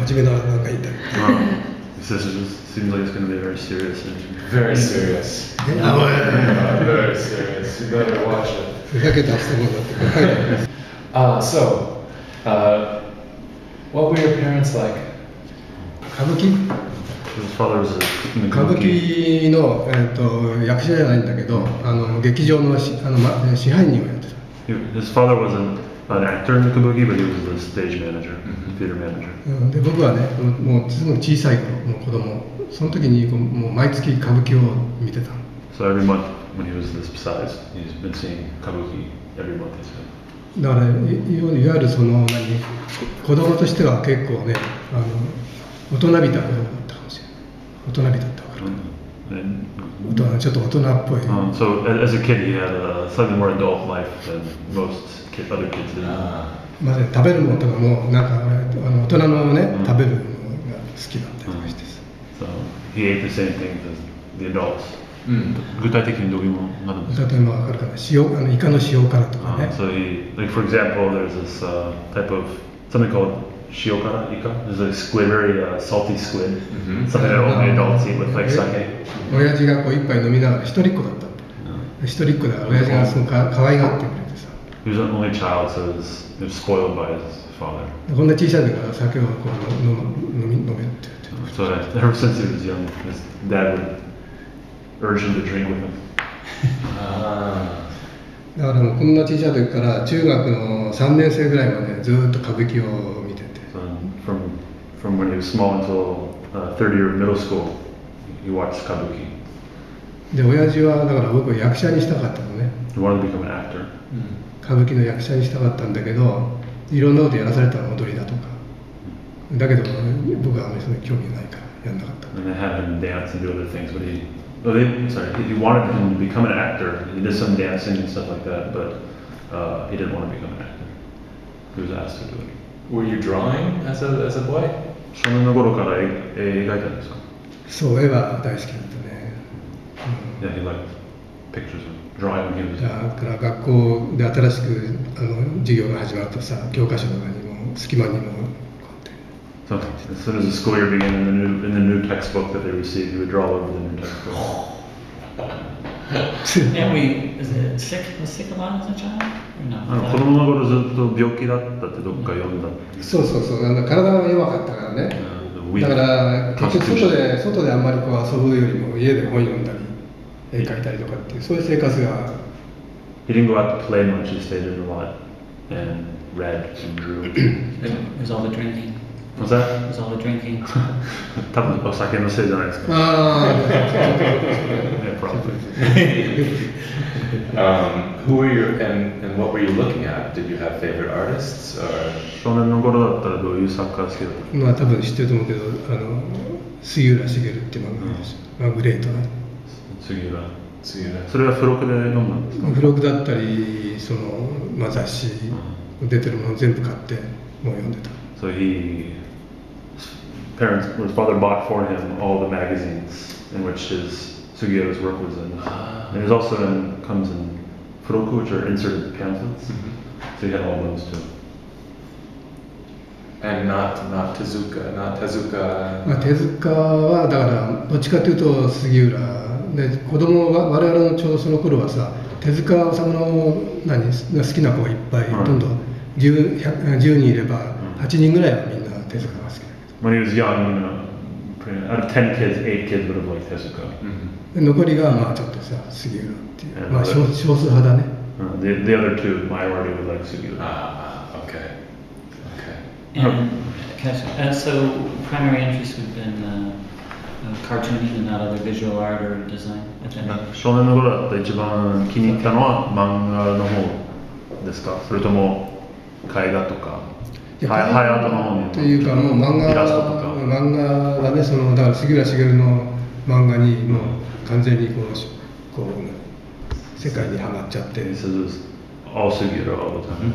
真面目ななんか言ったり。This seems like it's going to be a very serious interview. Very serious. Very serious. You better watch it. ふざけた質問だって。What were your parents like? 歌舞伎 His father was 歌舞伎の、役者じゃないんだけど、劇場の支配人をやってた。His father wasn't an actor in kabuki, but he was the stage manager, theater manager. で僕はね、もうすごい小さい頃の子供、その時にもう毎月歌舞伎を見てた。So every month when he was this size, he's been seeing kabuki every month. He said. だからいわゆるその子供としては結構ね、大人びた子供だったかもしれない。大人びたって分かるかな。ちょっと大人っぽい。So as a kid, he had a slightly more adult life than most other kids did. まあね、食べるものとかもなんか大人のね、食べるのが好きだったりとかして。So he ate the same things as the adults. 具体的にどういうものがあるんですか？例えば分かるかな、イカの塩辛とかね。So he, like for example, there's this type of something called shiokara ika. There's a squid, very salty squid. Something that only adults eat with like sake. 親父がこう一杯飲みながら一人っ子だったんだ。一人っ子だから親父がすごく可愛がってくれてさ。He was an only child, so he was spoiled by his father. こんな小さい時から酒をこう飲めって言って。So ever since he was young, his dad would urge him to drink with him. だからもうこんな小さい時から中学の3年生ぐらいまでずっと歌舞伎を見てて。From when he was small until third year of middle school, he watched kabuki. で親父はだから僕は役者にしたかったのね。He wanted to become an actor. 歌舞伎の役者にしたかったんだけど、いろんなことやらされたの、踊りだとか。だけど僕はあまりそれ興味ないからやんなかった。And they had him dance and do other things, but he wanted him to become an actor. He did some dancing and stuff like that, but he didn't want to become an actor. He was asked to do it. Were you drawing as a boy? 少年の頃から絵描いたんですか？そう、絵は大好きだったね。Yeah, he liked pictures of drawing when he was. だから学校で新しく授業が始まるとさ、教科書とかにも隙間にも。So as soon as the school year began, in the new textbook that they received, he would draw over the new textbook. And was sick a lot as a child? Or no? 子供の頃ずっと病気だったってどっか読んだ。そうそうそう、体が弱かったからね。だから結局外であんまりこう遊ぶよりも家で本読んだり絵描いたりとかっていうそういう生活が。He didn't go out to play much. He stayed in a lot and read and drew. It was all the drinking. What's that? It was all the drinking. 多分お酒のせいじゃないですか。Yeah, probably. Who were you and what were you looking at? Did you have favorite artists or? 少年の頃だったらどういう作家好きだった？まあ多分知ってると思うけど、杉浦茂っていう漫画です。グレートな。杉浦。それは付録で読んだんですか？付録だったり、雑誌出てるもの全部買ってもう読んでた。So his father bought for him all the magazines in which Sugiura's work was in. And it also comes in furoku, which are inserted pamphlets. So he had all those too. And not Tezuka. まあ手塚はだからどっちかというと杉浦で子供は我々のちょうどその頃はさ手塚治虫の好きな子がいっぱいどんどん10人いれば8人ぐらいはみんな手塚が好きだけど。When he was young, out of 10 kids, 8 kids would have liked Tezuka. 残りがまあちょっとさ杉浦っていうまあ少数派だね。The other two, majority would like Sugiura. Okay. And so primary interest would have been cartooning and not other visual art or design at that age? 少年の頃だった一番気に入ったのは漫画の方ですか？それとも絵画とかハイアートの方にというかもう漫画だね。だから杉浦茂の漫画にもう完全にこう世界にはまっちゃって。All Sugiura all the time.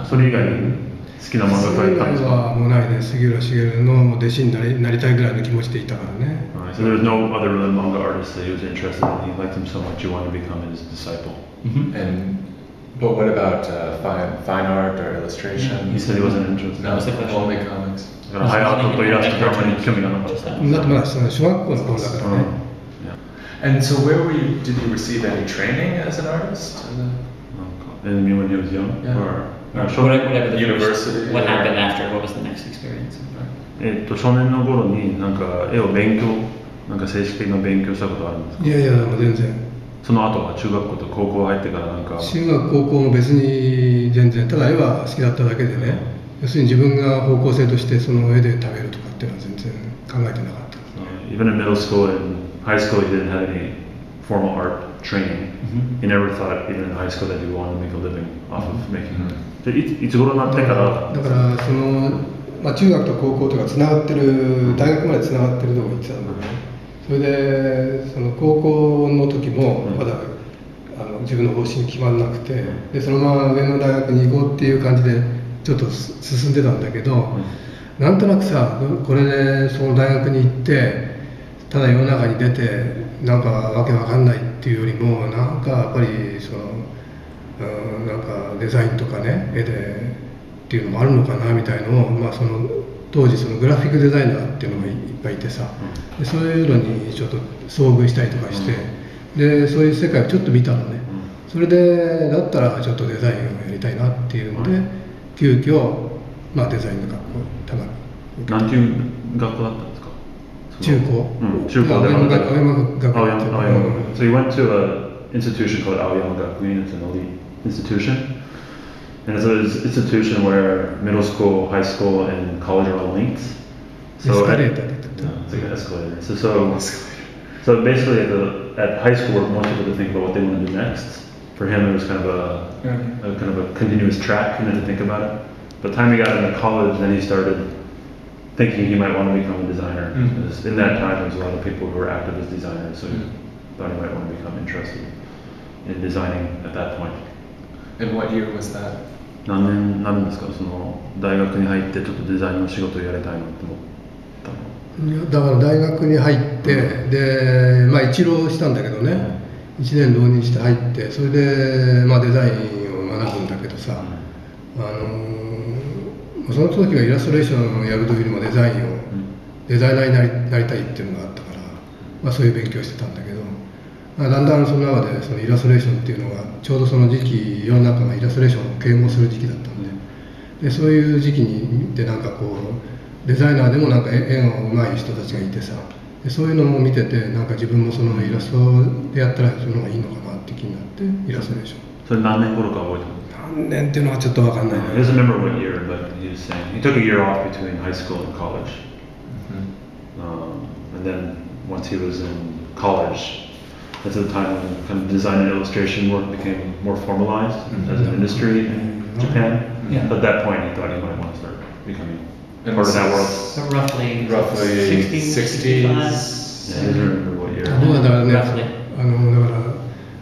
それ以外に好きな漫画描いたんですか？はもうないね。杉浦茂の弟子になりたいぐらいの気持ちでいたからね。So there was no other manga artist that he was interested in. He liked him so much he wanted to become his disciple. And But what about fine art or illustration? He said he wasn't interested. No, That was the question. only comics. だからハイアートとイラストがあんまり興味がなかった。だってまだその小学校の頃だからね。And so where were you, did you receive any training as an artist? And when he was young? Yeah. Whatever the University first, what or- happened after? What was the next experience? 少年の頃になんか絵を勉強、なんか正式的な勉強したことあるんですか？いやいや、もう全然。その後は中学校と高校入ってからなんか。中学高校も別に全然、ただ絵は好きだっただけでね、要するに自分が方向性としてその絵で食べるとかっていうのは全然考えてなかった。Even in middle school and high school, he didn't have any formal art training. He never thought, even in high school, that he wanted to make a living off of making art. でいつ頃になってからだからその、まあ、中学と高校とかつながってる、大学までつながってるとこ行ってたんだけど、それでその高校の時もまだ、自分の方針決まらなくて、でそのまま上の大学に行こうっていう感じでちょっと進んでたんだけど、なんとなくさ、これでその大学に行ってただ世の中に出てなんかわけわかんないっていうよりも、なんかやっぱりその、なんかデザインとかね、絵でっていうのもあるのかなみたいのを、まあ、その当時そのグラフィックデザイナーっていうのがいっぱいいてさ、でそういうのにちょっと遭遇したりとかして、でそういう世界をちょっと見たのね。それでだったらちょっとデザインをやりたいなっていうので、急遽、まあ、デザインの学校たまに。なんていう学校だったんですか？中高。中高で青山学院。So you went to an institution called 青山学院. It's an elite institution. And it's an institution where middle school, high school, and college are all linked. So Escalator. It's like an escalator. So basically at high school, most people to think about what they want to do next. For him, it was kind of a continuous track, to think about it. By the time he got into college, then he started thinking he might want to become a designer. In that time, there was a lot of people who were active as designers, so he thought he might want to become interested in designing at that point. And what year was that? 何年になるんですか？その大学に入ってちょっとデザインの仕事をやりたいなって思ったの？いやだから大学に入って、で、まあ、一浪したんだけどね、1年浪人して入って、それで、まあ、デザインを学ぶんだけどさ、その時はイラストレーションをやる時にもデザイナーになりたいっていうのがあったから、まあ、そういう勉強してたんだけど、まあ、だんだんその中でそのイラストレーションっていうのがちょうどその時期世の中がイラストレーションを啓蒙する時期だったんで、そういう時期にでなんかこうデザイナーでもなんか絵が上手い人たちがいてさ、でそういうのも見てて、なんか自分もそのイラストでやったらそういうのがいいのかなって気になってイラストレーション。それ何年頃か覚えてます？何年っていうのはちょっとわかんないね。He doesn't remember what year, but he was saying he took a year off between high school and college. And then once he was in college, that's the time when kind of design and illustration work became more formalized as an industry in Japan. At that point, he thought he might want to start becoming part of that world. So roughly 60s. Yeah, he doesn't remember what year. 僕はだからね、だ Roughly. から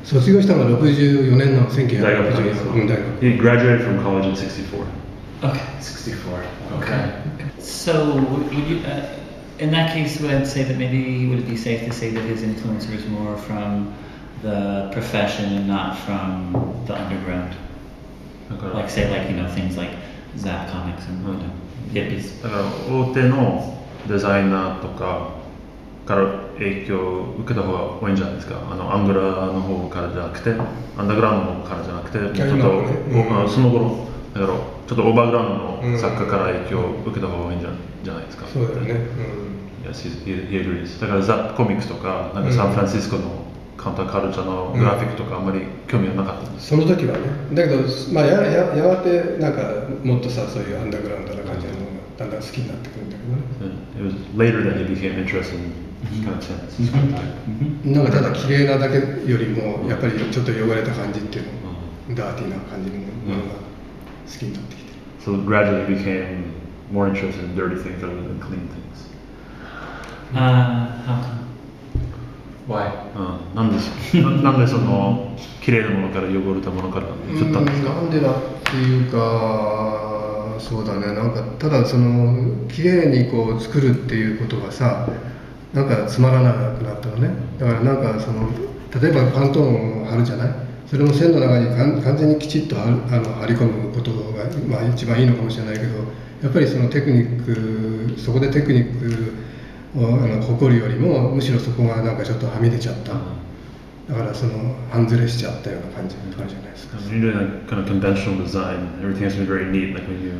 卒業したのが64年の1964大学年。大学。 He graduated from college in '64. Okay. 64. Okay. So, would you, in that case, would I say that maybe would it be safe to say that his influence was more from the profession and not from the underground? Like, say, things like Zap Comics and hippies. だから大手のデザイナーとかから影響を受けた方が多いんじゃないですか。アングラの方からじゃなくて、アンダーグラウンドの方からじゃなくて、ちょっと、その頃だからちょっとオーバーグラウンドの作家から影響を受けた方が多いんじゃないですか。そうだよね。Yes, he agrees. だからザップコミックスとか、なんかサンフランシスコのカウンターカルチャーのグラフィックとかあんまり興味はなかったんです。その時はね。だけど、まあ、やがてなんかもっとさ、そういうアンダーグラウンドな感じのものがだんだん好きになってくるんだけどね。It was later that he became interested in content. なんかただ綺麗なだけよりも、やっぱりちょっと汚れた感じっていうの、ダーティーな感じのものが好きになってきてる。So gradually he became more interested in dirty things rather than clean things. How come? Why? なんでその綺麗なものから汚れたものから移ったんですか？なんでだっていうか、そうだね、なんかただその綺麗にこう作るっていうことがさ、なんかつまらなくなったのね。だからなんかその例えばパントーンを貼るじゃない。それも線の中に完全にきちっと張り込むことが、まあ、一番いいのかもしれないけど、やっぱりそのテクニック、そこでテクニックを誇るよりも、むしろそこがなんかちょっとはみ出ちゃった、だからその半ずれしちゃったような感じがあるじゃないですか。When you're doing a kind of conventional design, everything has to be very neat, like when you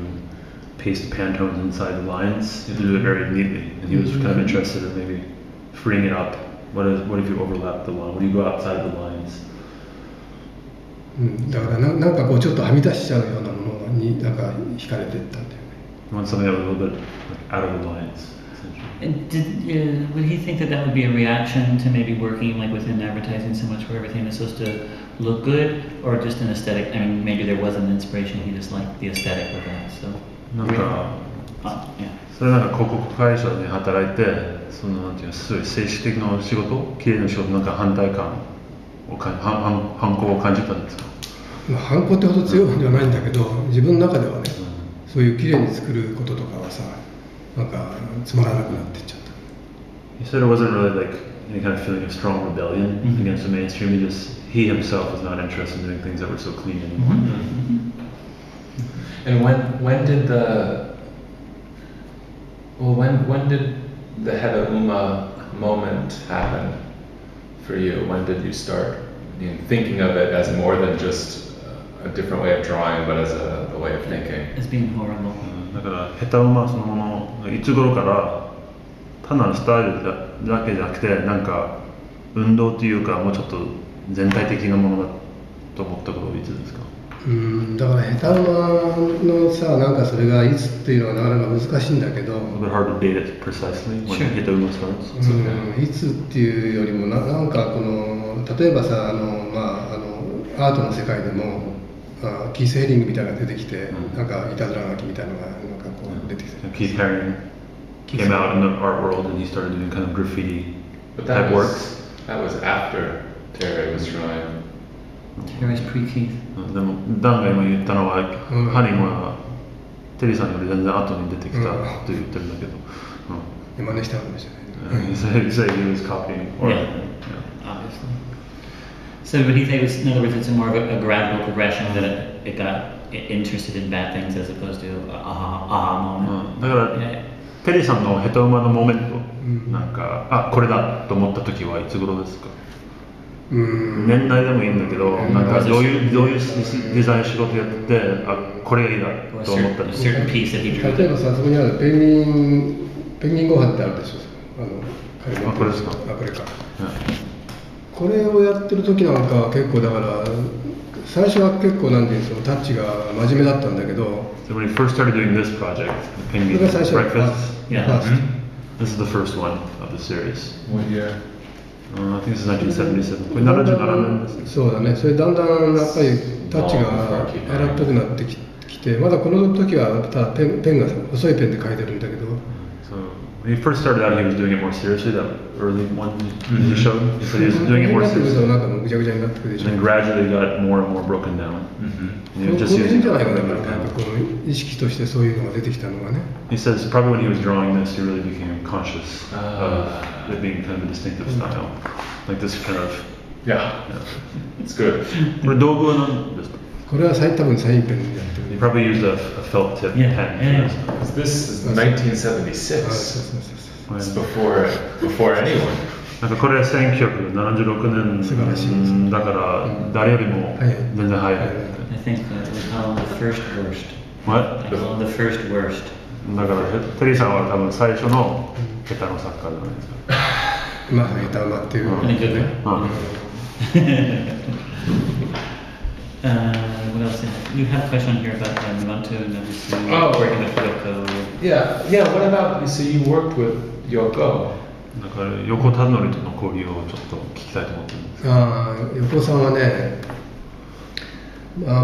paste Pantones inside the lines, you have to do it very neatly. And he was kind of interested in maybe freeing it up. What if you overlap the line? What do you go outside the lines? だからなんかこうちょっとはみ出しちゃうようなものになんか惹かれていったんだよね。You want something that was a little bit out of the lines. And would he think that would be a reaction to maybe working like within advertising so much where everything is supposed to look good, or just an aesthetic? I mean, maybe there wasn't an inspiration, he just liked the aesthetic of that. So. なんか、それなんか広告会社で働いて、そのなんていうすごい正式的な仕事、綺麗な仕事なんか反抗を感じたんですか？まあ反抗ってほど強いんではないんだけど、自分の中ではね、そういう綺麗に作ることとかはさ、なんかつまらなくなっていっちゃった。He said it wasn't really like any kind of feeling of strong rebellion against the mainstream. He himself was not interested in doing things that were so clean anymore. And when did the heta-uma moment happen for you? When did you start thinking of it as more than just a different way of drawing, but as a way of thinking? As being horrible. だからheta-umaそのものいつ頃から単なるスタイルだけじゃなくて、なんか運動というかもうちょっと全体的なものだと思ったことはいつですか？だからheta-umaのさ、なんかそれがいつっていうのはなかなか難しいんだけど、hard to date it precisely when heta-uma starts. いつっていうよりもなんかこの例えばさ、アートの世界でもキース・ヘリングみたいなのが出てきて、なんかいたずら書きみたいなのがなんかこう出てきて、Keith Haring came out in the art world and he started doing kind of graffiti type works. That was after Terry was drawing. Terry's pre-Keith. でもダンが今言ったのは、ハリンはテリーさんより全然後に出てきたと言ってるんだけど、真似したかもしれない。He said he was copying. Obviously. So would he say, in other words, it's more of a gradual progression that it got interested in bad things as opposed to a aha moment? だからテリーさんのheta-umaのモーメント、なんかこれだと思った時はいつ頃ですか？年代でもいいんだけど、なんかどういうデザイン仕事やってこれがいいなと思ったんです。例えばさ、そこにあるペンギンご飯ってあるでしょ。これですか？これか。これをやってる時なんかは結構だから最初は結構なんていうそのタッチが真面目だったんだけど。So when he first started doing this project, the penguin breakfast, this is the first one of the series. What year? I think this is 1977. これ77年ですね。そうだね。それだんだんやっぱりタッチが荒っぽくなってきて、まだこの時はただペンが細いペンで描いてるんだけど。When he first started out, he was doing it more seriously. That early one he showed, he said he was doing it more seriously. And gradually got more and more broken down. He says probably when he was drawing this, he really became conscious of it being kind of a distinctive style, like this kind of. Yeah, it's good. これ道具は何ですか？これは多分サインペンでやってる。He probably used a felt tip pen. This is 1976. It's before anyone. なんかこれは1976年だから誰よりも全然早い。I think it was on the first worst. What? It was on the first worst. だからテリーさんは多分最初の下手の作家じゃないですか。まあ下手馬っていう。What else? You have a question here about Naruto and working with Yoko. Yeah. What about? So you worked with Yoko. だから横田則との交流をちょっと聞きたいと思ってるんです。横さんはね、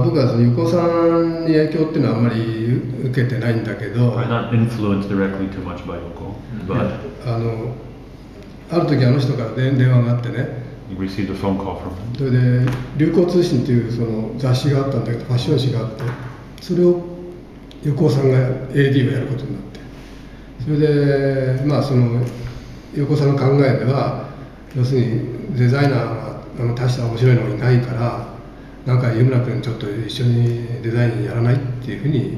僕はその横さんに影響っていうのはあんまり受けてないんだけど。I'm not influenced directly too much by Yoko, but ある時あの人から電話があってね。You received a phone call from him. それで流行通信っていうその雑誌があったんだけど、ファッション誌があって、それを横尾さんが AD をやることになって、それでまあその横尾さんの考えでは、要するにデザイナーが大した面白いのがいないから、なんか湯村君ちょっと一緒にデザインやらないっていうふうに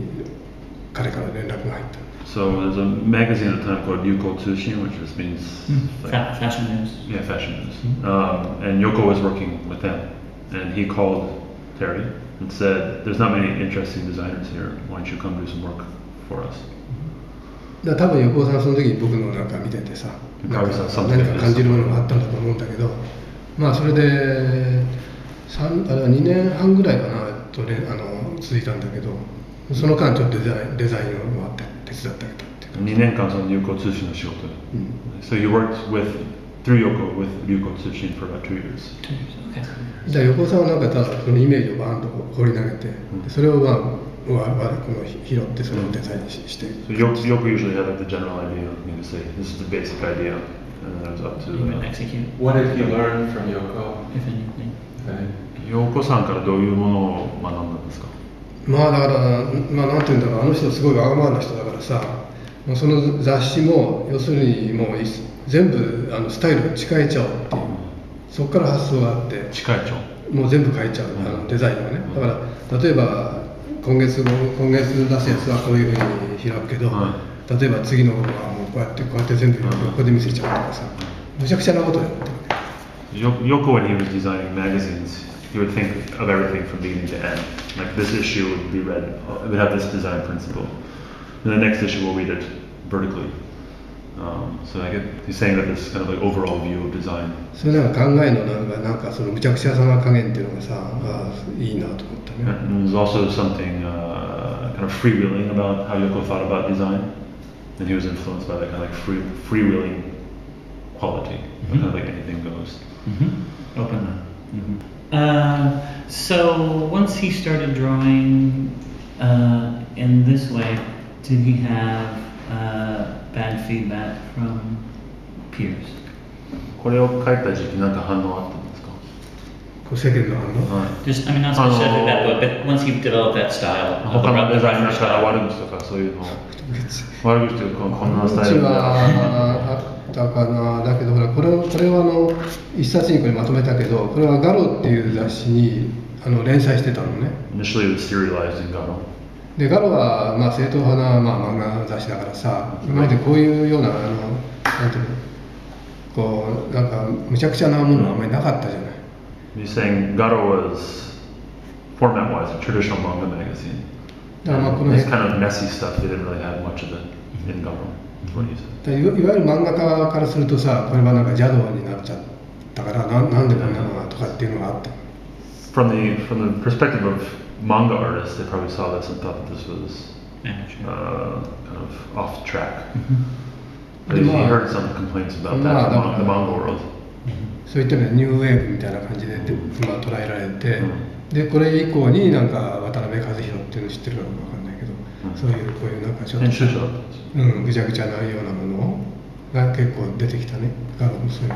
彼から連絡が入った。 So there's a magazine at the time called Yuko Tsushin, which just means like, Fashion news. yeah, fashion news. And Yoko was working with them, and he called Terry and said, "There's not many interesting designers here. Why don't you come do some work for us?" だから多分横尾さんその時に僕のなんか見ててさ、なんか何か感じるものがあったんだと思うんだけど、まあそれで2年半ぐらいかなと続いたんだけど、その間ちょっとデザインを手伝ってあげたっていう。2年間その Yuko Tsushin の仕事で。So you worked through Yoko with Yuko Tsushin for about 2 years. じゃあ横尾さんはなんかただそのイメージをバーンと放り投げて、それをこの拾ってそれをデザインして。So Yoko usually had like the general idea, you know, say this is the basic idea, and then it was up to. You would execute. What did you learn from Yoko? If anything. Yokoさんからどういうものを学んだんですか？まあだから、まあなんていうんだろう、あの人すごいわがままな人だからさ、もうその雑誌も要するにもう全部スタイルを近えちゃおうっていう、そこから発想があって、近えちゃう。もう全部変えちゃう、デザインをね。だから例えば今月出すやつはこういうふうに開くけど、例えば次のはもうこうやって全部横で見せちゃうとかさ、むちゃくちゃなことやってるね。Yoko, when he was designing magazines, he would think of everything from beginning to end. Like this issue would be read, it would have this design principle. And the next issue we'll read it vertically. So I get, he's saying that this kind of like overall view of design. それなんか考えのなんかその無茶苦茶さな加減っていうのがさ、いいなと思ったね。And there's also something kind of freewheeling about how Yoko thought about design. And he was influenced by that kind of like freewheeling quality. Kind of like anything goes. Open. So once he started drawing in this way, did he have bad feedback from peers? これを書いた時期なんか反応あったんですか？世間の反応？ Just, I mean, not specifically that, but once you developed that style. 他のデザイナーから悪口とかそういうの悪口というかこんなスタイルあったかな。だけどほらこれは一冊にこれまとめたけど、これはガロっていう雑誌に連載してたのね。Initially it was serialized in Garo. でガロはまあ正統派な漫画雑誌だからさ、今までこういうようななんていうのこうなんかむちゃくちゃなものはあんまりなかったじゃない。He's saying Garo was format-wise a traditional manga magazine. This kind of messy stuff, they didn't really have much of it in Garo. That's what he said. いわゆる漫画家からするとさ、これはなんか邪道になっちゃったからなんでこんなのがとかっていうのがあった。From the perspective of manga artists, they probably saw this and thought that this was kind of off track. But he heard some complaints about that from the manga world. そういったねニューウェーブみたいな感じでまあ捉えられて、でこれ以降になんか渡辺和弘っていうの知ってるかどうかわかんないけど、そういうこういうなんかちょっとぐちゃぐちゃなようなものが結構出てきたね。ガロもそういうの。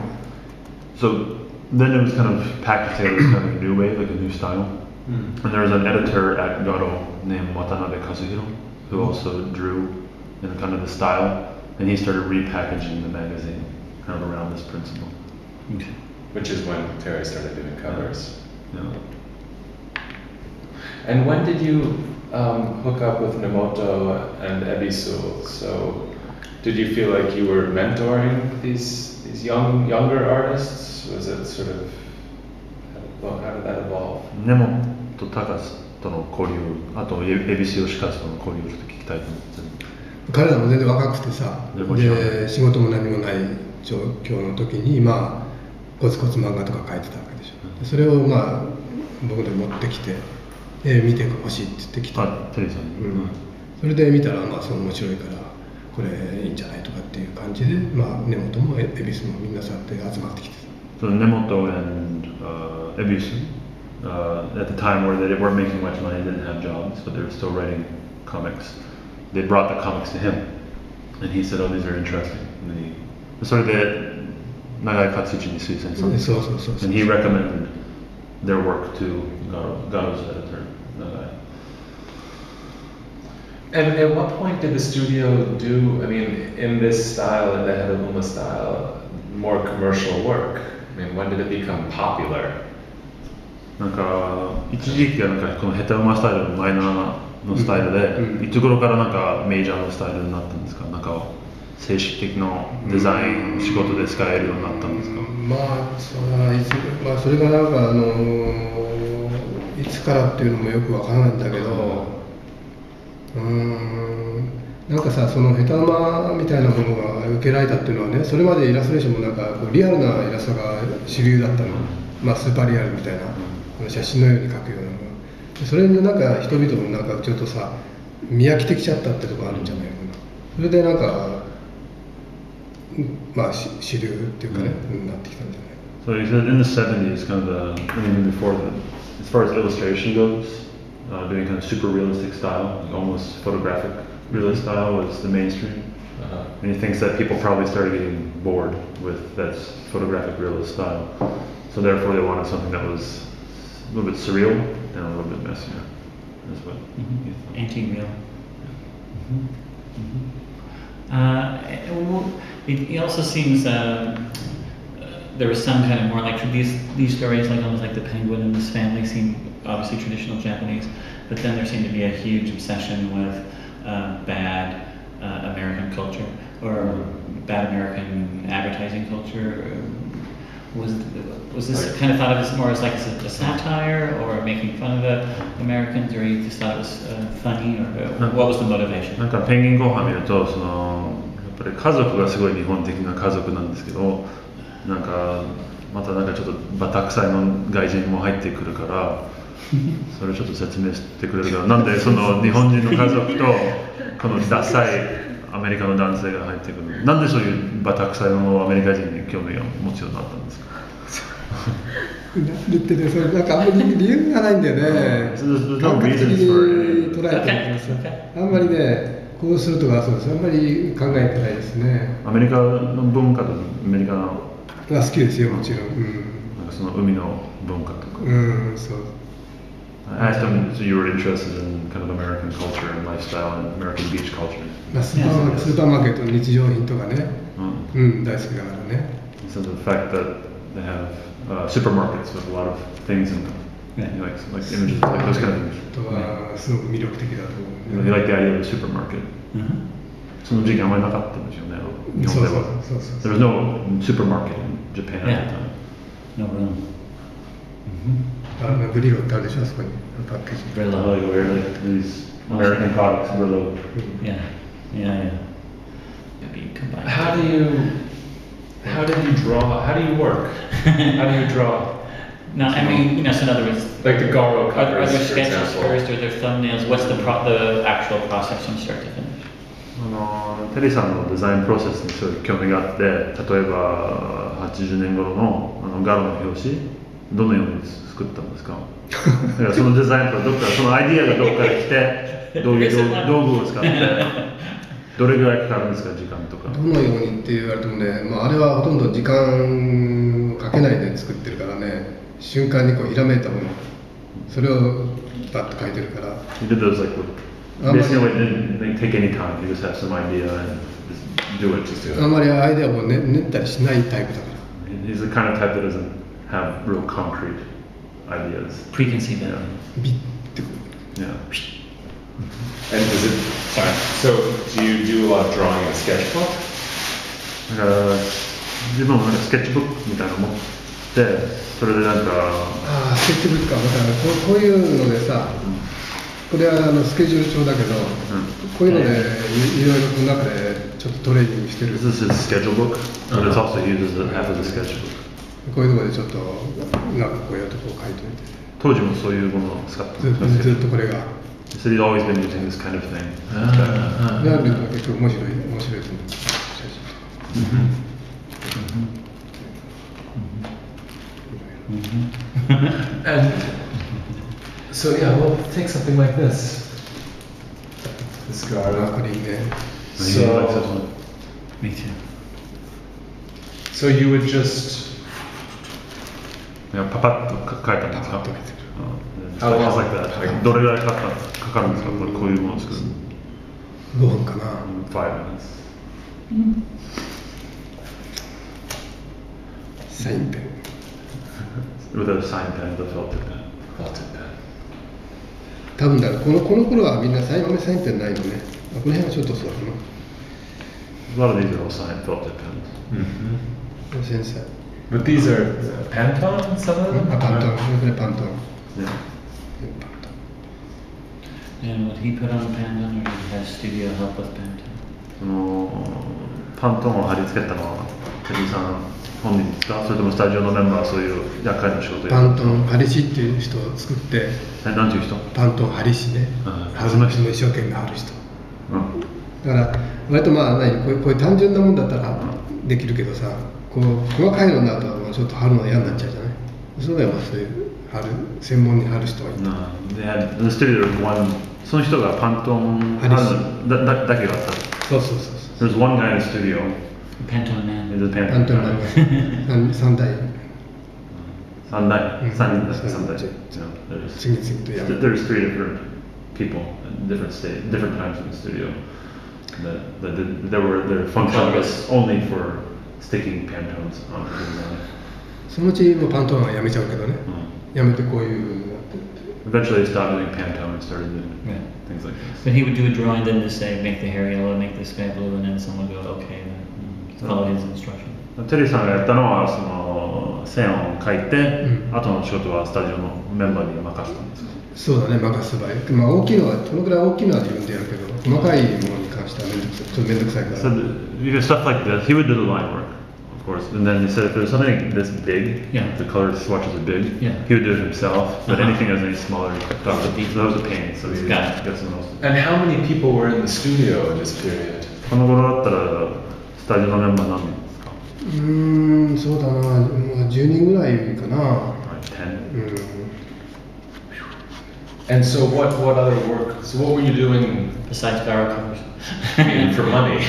So then it was kind of packaged together as kind of a new wave, like a new style. And there was an editor at Garo named Watanabe Kazuhiro who also drew in kind of the style, and he started repackaging the magazine kind of around this principle. Okay. Which is when Terry started doing covers. Yeah. And when did you hook up with Nemoto and Ebisu? So did you feel like you were mentoring these younger artists? Was it sort of, how did that evolve? 根本隆との交流、あと恵比寿義和との交流をちょっと聞きたいと思って。彼らも全然若くてさ、で仕事も何もない状況の時にまあコツコツ漫画とか描いてたわけでしょ。それをまあ僕で持ってきて、見てほしいって言ってきた。テリーさんに。それで見たらまあその面白いからこれいいんじゃないとかっていう感じで、まあ根本も恵比寿もみんなそうやって集まってきてた。So Nemoto and Ebisu, at the time where they weren't making much money, didn't have jobs, but they were still writing comics. They brought the comics to him, and he said, "Oh, these are interesting." And he sort of the Nagai Katsuchi ni suisen something, and he recommended their work to Garo's editor, Nagai. And at what point did the studio do, I mean, in this style, in the heta-uma style, more commercial work? I mean, when did it become popular? なんか一時期はなんかこのヘタウマスタイルのマイナーのスタイルで、いつ頃からなんかメジャーのスタイルになったんですか？なんか正式的なデザイン仕事で使えるようになったんですか？それがなんかいつからっていうのもよくわからないんだけど、なんかさ、そのヘタウマみたいなものが受けられたっていうのはね、それまでイラストレーションもなんかこうリアルなイラストが主流だったの、スーパーリアルみたいな写真のように描くようなもの、それになんか人々もなんかちょっとさ見飽きてきちゃったってところあるんじゃないかな。それでなんか主流っていうかね、なってきたんじゃない。So you said in the 70s, kind of even before that, as far as illustration goes, doing kind of super realistic style, like almost photographic realist style was the mainstream. And he thinks that people probably started getting bored with that photographic realist style. So therefore they wanted something that was a little bit surreal and a little bit messier. That's what he thought. Anti-real. It also seems there was some kind of more like these stories, like almost like the penguin and this family, seem obviously traditional Japanese, but then there seemed to be a huge obsession with bad American culture or bad American advertising culture. Was this kind of thought of as more as like a satire or making fun of the Americans, or you just thought it was funny, or what was the motivation? なんかペンギンご飯見るとやっぱり家族がすごい日本的な家族なんですけど、なんかまたなんかちょっとバタ臭いの外人も入ってくるから、それちょっと説明してくれるから、なんでその日本人の家族とこのダサいアメリカの男性が入ってくる、なんでそういうバタ臭いのアメリカ人に興味を持つようになったんですか？なんでってね、それなんかあんまり理由がないんだよね。感覚的に捉えてるからさ、あんまりね、こうするとかそうです、あんまり考えてないですね。アメリカの文化とアメリカの好きですよ、もちろん。なんかその海の文化とか。そう。I asked him, so you were interested in kind of American culture and lifestyle and American beach culture. スーパーマーケットの日常品とかね、大好きだからね。So the fact that they have supermarkets with a lot of things in them, like images, like those kind of images. すごく魅力的だと思う。They like the idea of a supermarket. その時期あまりなかったんですよね、日本では。There was no supermarket in Japan at the time. No room. ブリロってあるでしょ、あそこにパッケージ。Brillo, like these American products, Brillo. Yeah. How did you draw? How do you work? How do you draw? No, I mean, so in other words, like the Garo are covers, there for sketches example. first, or there thumbnails? What's the actual process from start to finish? テリーさんのデザインプロセスにすごい興味があって、例えば80年頃のガロの表紙、どのように作ったんですか？だからそのデザインとどっからそのアイディアがどっから来て、どういう道具を使って、どれぐらいかかるんですか、時間とか。どのようにって言われてもね、あれはほとんど時間かけないで作ってるからね、瞬間にこうひらめいたもの、それをバッと書いてるから。You did those like basically it didn't take any time. You just have some idea and just do it. あんまりアイデアを練ったりしないタイプだから。He's the kind of type that doesn't have real concrete ideas. Preconceived idea. ビッてくる。Yeah. And is it, sorry, so do you do a lot of drawing in a sketchbook? だから自分もなんかスケッチブックみたいなの持って、それでなんかスケッチブックか、またこういうのでさ、これはスケジュール帳だけど、こういうのでいろいろこの中でちょっとトレーニングしてる。This is his schedule book, but it's also used as half of the sketchbook. こういうところでちょっとなんかこういうとこを書いておいて。当時もそういうものを使ってずっとこれが。He said he'd always been using this kind of thing. なんで結構面白いと思う。写真。And so yeah, well, take something like this. This Garo. So, Me too. So you would just. パパッと書いたんですか？How long like that? どれぐらいかかるんですか？こういうものを作る5分かな。5 minutes. サインペン。With a sign pen, the felt pen. 多分だからこの頃はみんなサインペンないのね。この辺はちょっとそうだな。A lot of these are all signed felt tip pens. 繊細。But these are Pantone, some of them? パントン、これパントン。 Yeah. And would he put on Pantone, or did he have studio help with Pantone? そのパントンを貼り付けたのはテリーさん本人ですか？それともスタジオのメンバーはそういう厄介な仕事をやる？パントンハリシっていう人を作って、なんていう人？パントンハリシね。その人も一生懸命貼る人。だから割とまあこういう単純なもんだったらできるけどさ、こう細かいのになるとちょっと貼るの嫌になっちゃうじゃない。そうだよ、そういう貼る専門に貼る人がいた。The studio was one その人がパントン貼るだけがあった。そう。There's one guy in the studio. Pantone man. There's a パントンマン3代。三代。次々とやる。There's 3 different people in different times in the studio. Their function was only for sticking Pantones on the design. そのうちもうパントンはやめちゃうけどね。やめてこういう風になってる。Eventually, they stopped doing Pantone and started doing things like this. But he would do a drawing, then to say, make the hair yellow, make the sky blue, and then someone would go, okay, then follow his instruction. テリーさんがやったのはその線を描いて、後の仕事はスタジオのメンバーに任せたんですか？そうだね、任す場合。まあ大きいのはこのぐらい大きいのは自分でやるけど、細かいものに関してはちょっと面倒くさいから。So because stuff like this, he would do the line work, of course, and then he said if there's something this big, the color swatches are big, he would do it himself. But anything that was any smaller, that was a pain. So he got someone else. And how many people were in the studio in this period? この頃だったらスタジオのメンバー何人ですか？そうだな、まあ10人ぐらいかな。10. And so what other work? So what were you doing besides barrel covers? For money?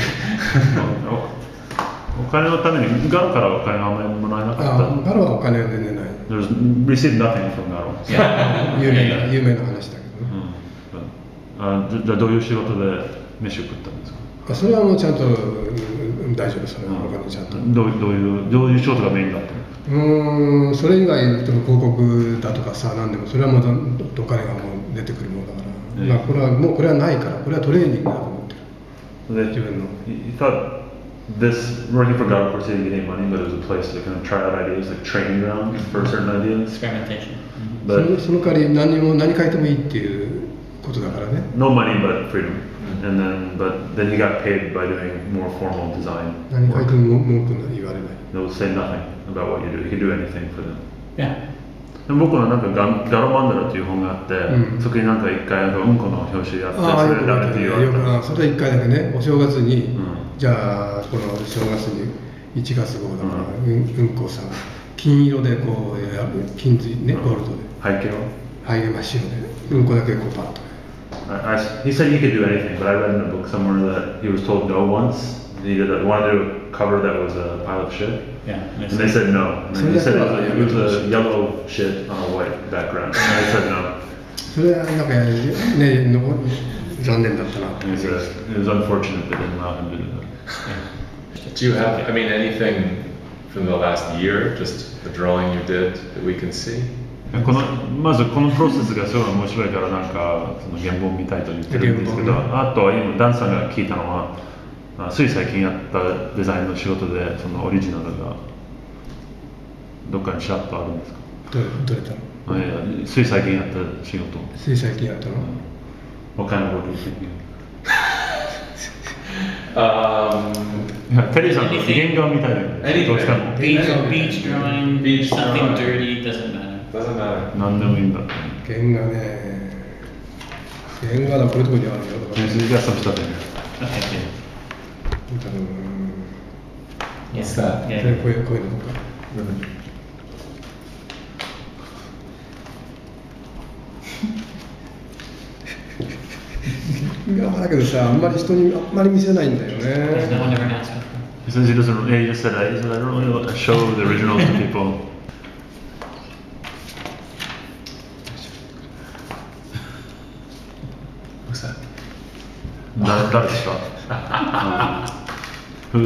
お金のためにガロからお金があんまりもらえなかった。ガロはお金は全然ない。There's received nothing from Garo. 有名な話だけどね。じゃあどういう仕事で飯を食ったんですか？それはもうちゃんと大丈夫、それはお金ちゃんと。どういう仕事がメインだったの？それ以外の広告だとかさ、何でもそれはもうお金がもう出てくるものだから、まあこれはないから、これはトレーニングだと思ってる。自分の。He thought this working for Garo, of course, he didn't get any money, but it was a place to kind of try out ideas, like training ground for certain ideas. Experimentation. その代わり何書いてもいいっていうことだからね。No money, but freedom. But then he got paid by doing more formal design. 何書いても文句言われない。They'll say nothing about what you do. You can do anything for them. Yeah. 僕のなんかガロマンダラっていう本があって、そこになんか一回うんこの表紙やって、それダメって言われた。それは一回だけね、お正月に、じゃあこの正月に1月号だから、うんこさ、金色でこう金髄ね、ゴールドで。背景真っ白で、うんこだけこうパッと。He said he could do anything, but I read in a book somewhere that he was told no once. He wanted to do a cover that was a pile of shit. Yeah, and they said no. And then he said it was a yellow shit on a white background. And I said no. それはなんかね、残念だったな。It was unfortunate they didn't allow him to do that. Do you have, I mean, anything from the last year, just the drawing you did that we can see? まずこのプロセスがすごい面白いからなんかその原本見たいと言ってるんですけど、あとは今ダンさんが聞いたのはつい最近やったデザインの仕事でそのオリジナルがどっかにシャッとあるんですか？どれだろう？つい最近やった仕事。つい最近やったの？What kind of work are you thinking? テリーさんの原画を見たいだよね。どうしたの？ Beach drawing, something dirty, doesn't matter. Doesn't matter. 何でもいいんだ。原画ね。原画だ、こういうところにあるよ。じゃあ、some stuff in here. What's that? こういうのとか。原画だけどさ、あんまり人にあんまり見せないんだよね。No one ever asked for. He says he doesn't. He just said I don't really show the originals to people. What's that? 誰ですか？Who?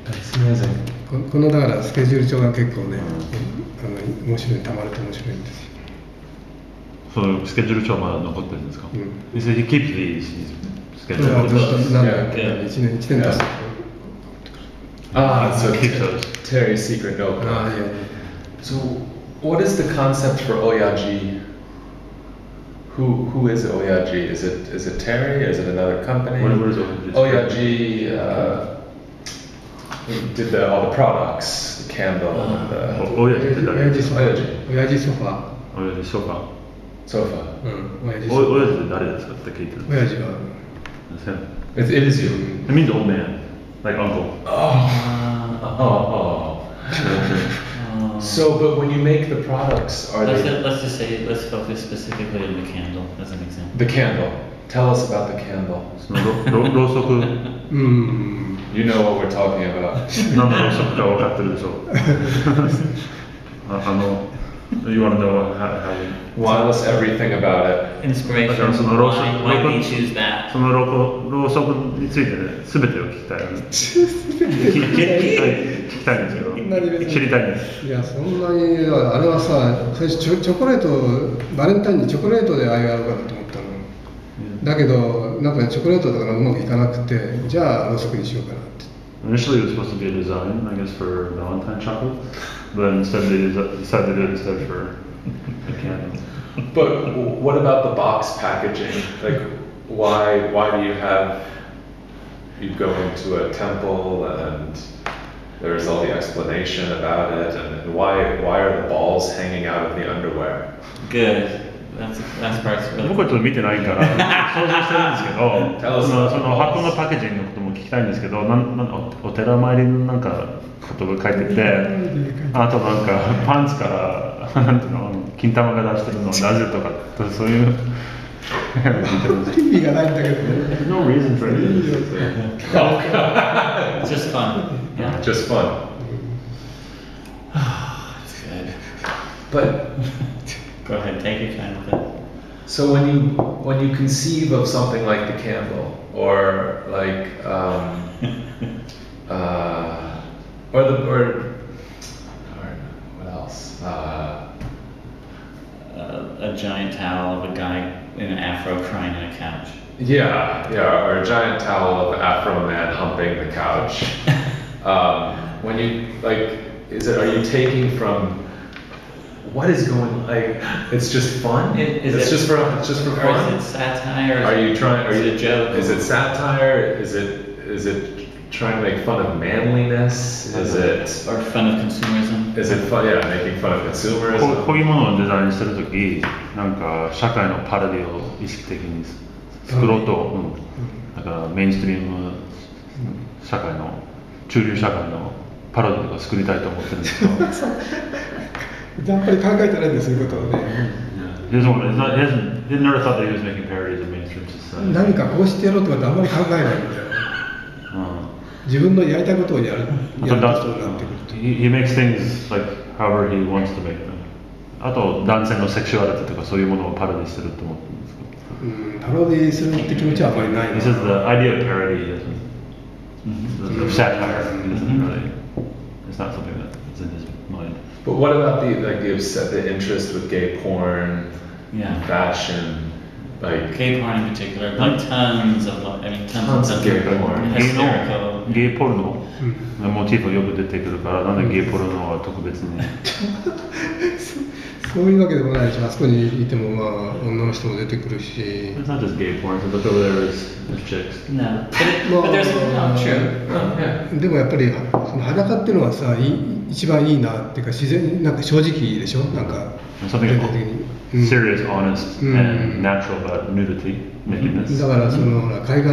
That's amazing. このだからスケジュール帳が結構ね、面白い、たまると面白いんですよ。そのスケジュール帳は残ってるんですか？He said he keeps these schedules. なんだっけ、1年経つ。So keeps those. Terry's secret notebook. Yeah. So, what is the concept for Oyaji? Who is Oyaji? Is it Terry? Is it another company? What is Oyaji? Oyaji did all the products, the candle, and the Oyaji did that. Oyaji sofa. Oyaji sofa. Sofa. Oyaji Oyaji って誰ですかって聞いてる。親父は That's him. It is you. It means old man, like uncle. So, but when you make the products, are let's they just say, let's focus specifically on the candle as an example. the candle? Tell us about the candle. そのろうそく You know what we're talking about. 何のろうそくか分かってるでしょう。You want to know how you... Tell us everything about it. Inspiration, だからそのろうそく why do you choose that? そのろうそくについてね、全てを聞きたい。聞きたいんですけど、知りたいんです。いや、そんなに、あれはさ、最初チョコレート、バレンタインにチョコレートであれやろうかなと思ったの。だけど、なんかチョコレートだからうまくいかなくて、じゃあろうそくにしようかなって。Initially, it was supposed to be a design, I guess, for Valentine chocolate, but instead they decided to do it instead for a candle. But what about the box packaging? Like, why do you go into a temple and there's all the explanation about it, and why are the balls hanging out of the underwear? Good. That's part's really 僕はちょっと見てないから想像してるんですけど、 Tell us そ about の箱のパッケージのことも聞きたいんですけど、お寺参りのなんかことが書いてて、あとなんかパンツからなんていうの金玉が出してるのはなぜとかそういう意味がないんだけどね。 No reason for it. It's just fun. Yeah. Just fun. That's good. But Go ahead, take your time with it. so when you conceive of something like the candle, or like or what else? A giant towel of a guy in an afro crying on a couch. Yeah, or a giant towel of Afro man humping the couch. When you like, are you taking from? What is going like? It's just fun. It's just for fun. Or is it satire? Are you trying? Is it a joke? Is it satire? Is it trying to make fun of manliness? Is it or fun of consumerism? Is it fun? Yeah, making fun of こ consumerism. ういうものをデザインしてるとき、なんか社会のパロディを意識的に作ろうと、だからメインストリーム社会の中流社会のパロディを作りたいと思ってるんですけど。やっぱり考えてないんです、そういうことをね。He never thought that he was making parodies of mainstream society. 何かこうしてやろうとかってあんまり考えないんだよ。自分のやりたいことをやる人になってくると。He makes things like however he wants to make them. あと男性のセクシュアリティとかそういうものをパロディしてると思ってるんですけど。パロディするって気持ちはあんまりないな。He says the idea of parody doesn't, of satire isn't really, it's not something that's in his mind. But what about the interest with gay porn, fashion, like gay porn in particular, like tons of gay porn. ゲイポルノのモチーフよく出てくるから、なんでゲイポルノは特別にそういうわけでもないし、あそこにいてもまあ女の人も出てくるし。It's not just gay porn, so look over there is chicks. No, but there's true. でもやっぱりその裸っていうのはさ、一番いいなっていうか自然なんか正直でしょ、なんか Something serious, honest, and natural about nudity, nakedness. だからその海岸、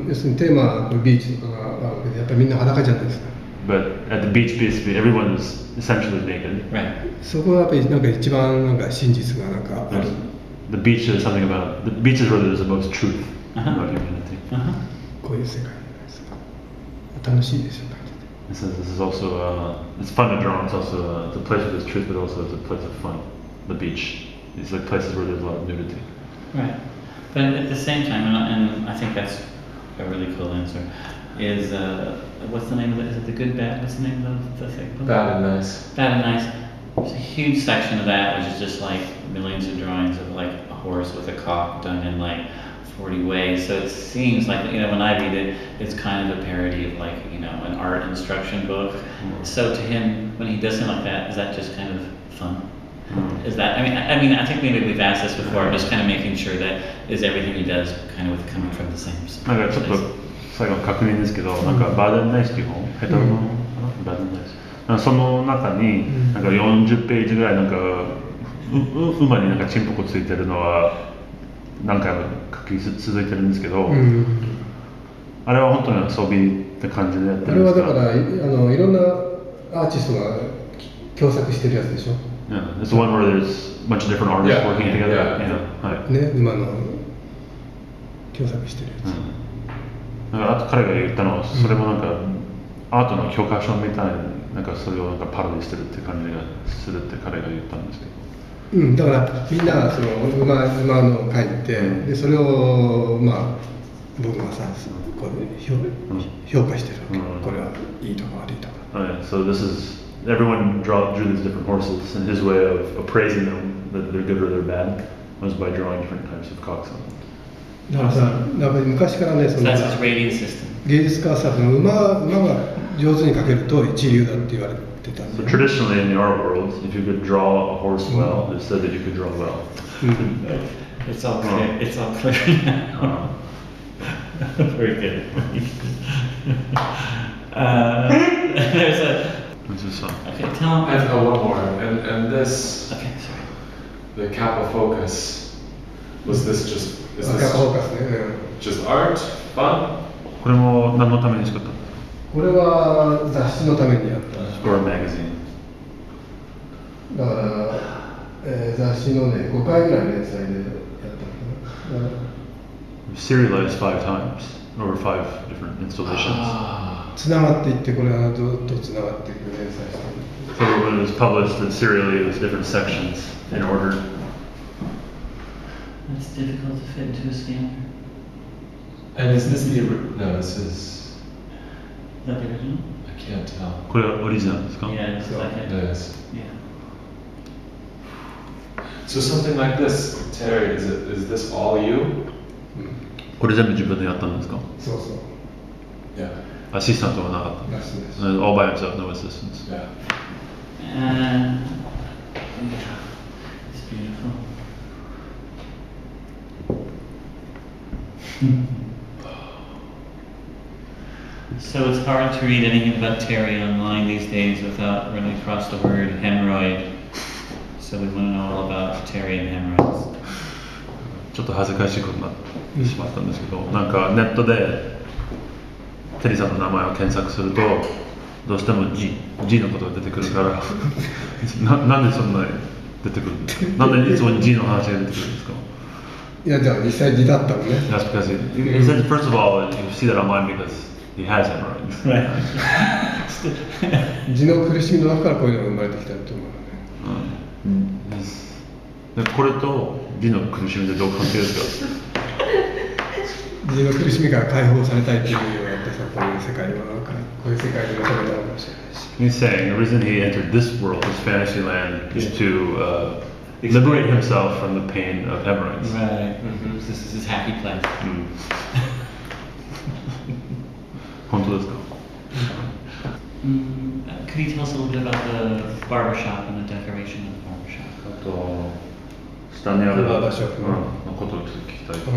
要するにテーマのビーチとかがあるわけで、やっぱりみんな裸じゃないですか。But at the beach, basically, everyone is essentially naked. Right. そこはやっぱりなんか一番なんか真実がなんかある。The beach is something about the beach is where there's the most truth about humanity. こういう世界じゃないですか。楽しいですよ。This is also it's fun to draw. It's also it's a place where there's truth, but also it's a place of fun. The beach. These like places where there's a lot of nudity. Right. But at the same time, and I think that's a really cool answer. is what's the name of it? Is it the good bad? What's the name of the thing? Bad and Nice. Bad and Nice. There's a huge section of that which is just like millions of drawings of like a horse with a cock done in like 40 ways. So it seems like, you know, when I read it, it's kind of a parody of like, you know, an art instruction book. So to him, when he does something like that, is that just kind of fun? Is that, I mean, I think maybe we've asked this before, just kind of making sure that is everything he does kind of coming from the same place. なんかちょっと最後の確認ですけど、なんかバーデンナイスっていう本、ヘタウマ、バーデンナイス。なんかその中になんか40ページぐらいなんか馬になんかチンポコついてるのは何回も書き続いてるんですけど、あれは本当に遊びって感じでやってるんですか？あれはだからいろんなアーティストが共作してるやつでしょ。Yeah, it's the one where there's a bunch of different artists working together. Yeah. ね、馬の共作してるやつ。なんかあと彼が言ったのは、それもなんかアートの教科書みたいになんかそれをなんかパロディしてるって感じがするって彼が言ったんですけど。だからみんなその馬の書いて、でそれをまあ僕がさこう評価してるわけ。これはいいとか悪いとか。So this is everyone drew these different horses, and his way of appraising them, that they're good or they're bad, was by drawing different types of cocks on them. だからさ、昔からね、その芸術家はさ、馬が上手に描けると一流だって言われてたんだよ。So traditionally in the art world, if you could draw a horse well, it said that you could draw well. It's all clear. It's all clear now. Very good. There's a. Okay, tell him. And one more. And this. Okay, sorry. The Kappa focus. Was this just? Is this just art? Fun? これも何のために作ったの？これは雑誌のためにやった。For a magazine. だから、雑誌のね5回ぐらい連載でやったのかな。Serialized 5 times over 5 different installations. つながっていってこれはずっとつながっていく連載してる。So when it was published, that serially it was different sections in order. It's difficult to fit into a scanner. And is this the no? This is. Is that the original? I can't tell. これはオリジナルですか？ Yeah, it's like it. It is. Yeah. So something like this, Terry, is this all you? これ全部自分でやったんですか？そうそう。Yeah. アシスタントはなかった。All by himself, no assistants. Yeah. Yeah, it's beautiful. So it's hard to read anything about Terry online these days without running across the word hemorrhoid. So we want to know all about Terry and hemorrhoids. ちょっと恥ずかしいことになってしまったんですけど、なんかネットでテリーさんの名前を検索するとどうしても G のことが出てくるからなんでそんな出てくるんですか？なんでいつも G の話が出てくるんですか？いやじゃあ実際 G だったのね。That's because he said first of all you see that online because he has hemorrhoids. G の苦しみの中からこういうのが生まれてきたと思うね。これと G の苦しみでどう関係ですか？G の苦しみから解放されたいっていうようなってさ、こういう世界はなんかこういう世界で求めたのかもしれないし。He's saying the reason he entered this world, this fantasy land, is to liberate himself from the pain of hemorrhoids. Right. Mm-hmm. So this is his happy place. 本当ですか？Could you tell us a little bit about the barbershop and the decoration of the barbershop? あと下にあるバーバーショップのことをちょっと聞きたい。こ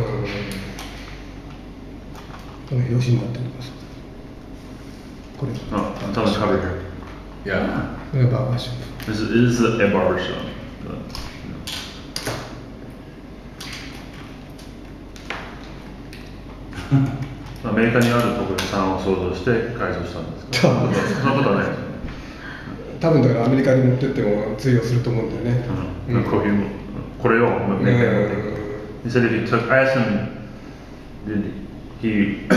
の表紙になってるのかそうだ。これ。Tell us cover here. Yeah. これバーバーショップ。This is a barbershop. アメリカにある床屋さんを想像して改造したんですか？そんなことはないですよね。多分だからアメリカに持ってっても通用すると思うんだよね。こういうこれをアメリカに持っていく。He said if he took, I asked him, did he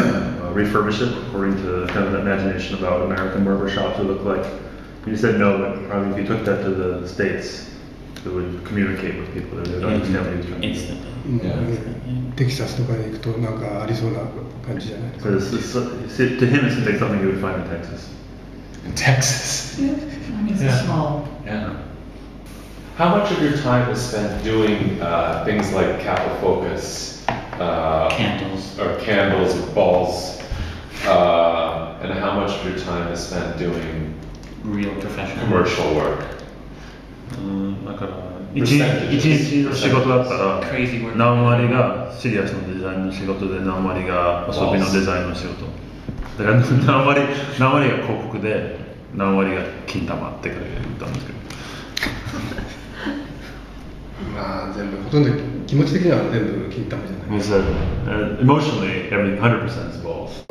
refurbish it according to kind of the imagination about what American barbershops would look like? He said no, but probably if he took that to the States, who would communicate with people, that would understand what he was trying to do. Instantly. テキサスとかに行くとなんかありそうな感じじゃないですか。 To him, it seems like something you would find in Texas. In Texas. Yeah, I mean, it's a small. Yeah. How much of your time is spent doing things like capital focus, Candles. or candles, or balls, and how much of your time is spent doing Real professional. commercial work? だから一日の仕事だったら Crazy work. 何割がシリアスのデザインの仕事で何割が遊びのデザインの仕事だから何割が広告で何割が金玉って言ったんですけどまあ全部ほとんど気持ち的には全部金玉じゃない。 He said, emotionally, every 100% is balls.